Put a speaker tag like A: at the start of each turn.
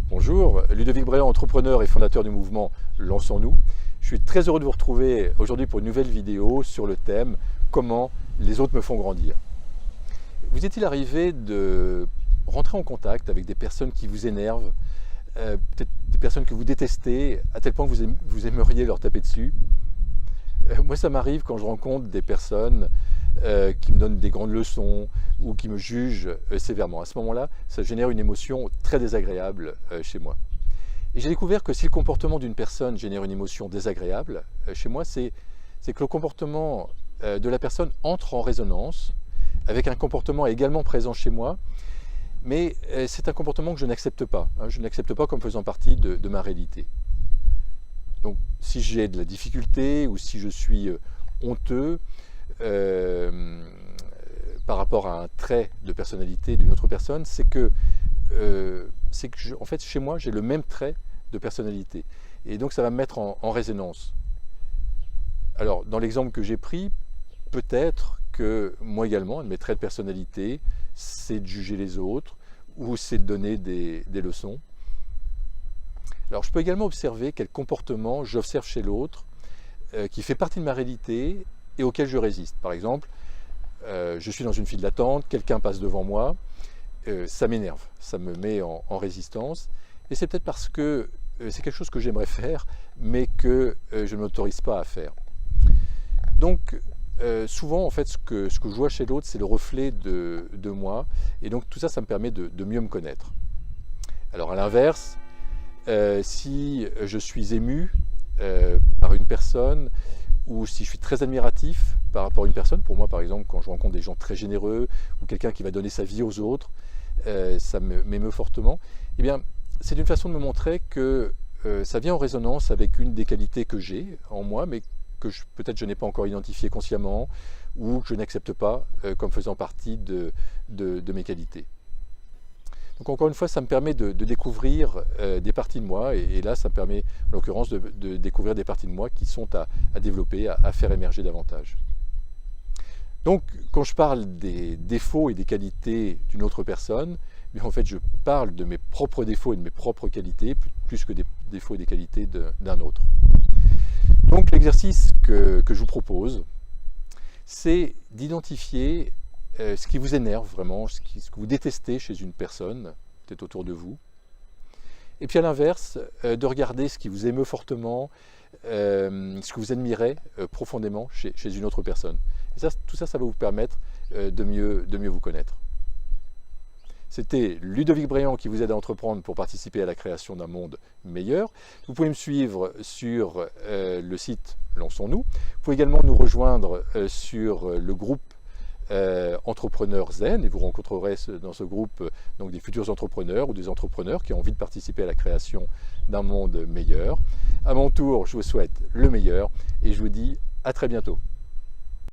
A: Bonjour, Ludovic Bréant, entrepreneur et fondateur du mouvement Lançons-nous. Je suis très heureux de vous retrouver aujourd'hui pour une nouvelle vidéo sur le thème « Comment les autres me font grandir ». Vous est-il arrivé de rentrer en contact avec des personnes qui vous énervent, peut-être des personnes que vous détestez, à tel point que vous aimeriez leur taper dessus? Moi, ça m'arrive quand je rencontre des personnes qui me donnent des grandes leçons ou qui me jugent sévèrement. À ce moment-là, ça génère une émotion très désagréable chez moi. Et j'ai découvert que si le comportement d'une personne génère une émotion désagréable chez moi, c'est que le comportement de la personne entre en résonance avec un comportement également présent chez moi, mais c'est un comportement que je n'accepte pas. Je n'accepte pas comme faisant partie de ma réalité. Donc, si j'ai de la difficulté ou si je suis honteux par rapport à un trait de personnalité d'une autre personne, c'est que en fait, chez moi, j'ai le même trait de personnalité. Et donc, ça va me mettre en résonance. Alors, dans l'exemple que j'ai pris, peut-être que moi également, un de mes traits de personnalité, c'est de juger les autres ou c'est de donner des leçons. Alors, je peux également observer quel comportement j'observe chez l'autre qui fait partie de ma réalité et auquel je résiste. Par exemple, je suis dans une file d'attente, quelqu'un passe devant moi, ça m'énerve, ça me met en résistance. Et c'est peut-être parce que c'est quelque chose que j'aimerais faire, mais que je ne m'autorise pas à faire. Donc, souvent, en fait, ce que je vois chez l'autre, c'est le reflet de moi. Et donc, tout ça, ça me permet de mieux me connaître. Alors, à l'inverse, si je suis ému par une personne ou si je suis très admiratif par rapport à une personne, pour moi par exemple quand je rencontre des gens très généreux ou quelqu'un qui va donner sa vie aux autres, ça m'émeut fortement, eh bien c'est une façon de me montrer que ça vient en résonance avec une des qualités que j'ai en moi, mais que peut-être je n'ai pas encore identifié consciemment ou que je n'accepte pas comme faisant partie de mes qualités. Donc encore une fois, ça me permet de découvrir des parties de moi, et là, ça me permet, en l'occurrence, de découvrir des parties de moi qui sont à développer, à faire émerger davantage. Donc, quand je parle des défauts et des qualités d'une autre personne, eh bien, en fait, je parle de mes propres défauts et de mes propres qualités, plus que des défauts et des qualités d'un autre. Donc, l'exercice que je vous propose, c'est d'identifier ce qui vous énerve vraiment, ce que vous détestez chez une personne, peut-être autour de vous. Et puis à l'inverse, de regarder ce qui vous émeut fortement, ce que vous admirez profondément chez une autre personne. Et ça, tout ça, ça va vous permettre de mieux vous connaître. C'était Ludovic Bréant qui vous aide à entreprendre pour participer à la création d'un monde meilleur. Vous pouvez me suivre sur le site Lançons-nous. Vous pouvez également nous rejoindre sur le groupe Entrepreneurs Zen, et vous rencontrerez dans ce groupe donc des futurs entrepreneurs ou des entrepreneurs qui ont envie de participer à la création d'un monde meilleur. À mon tour, je vous souhaite le meilleur et je vous dis à très bientôt.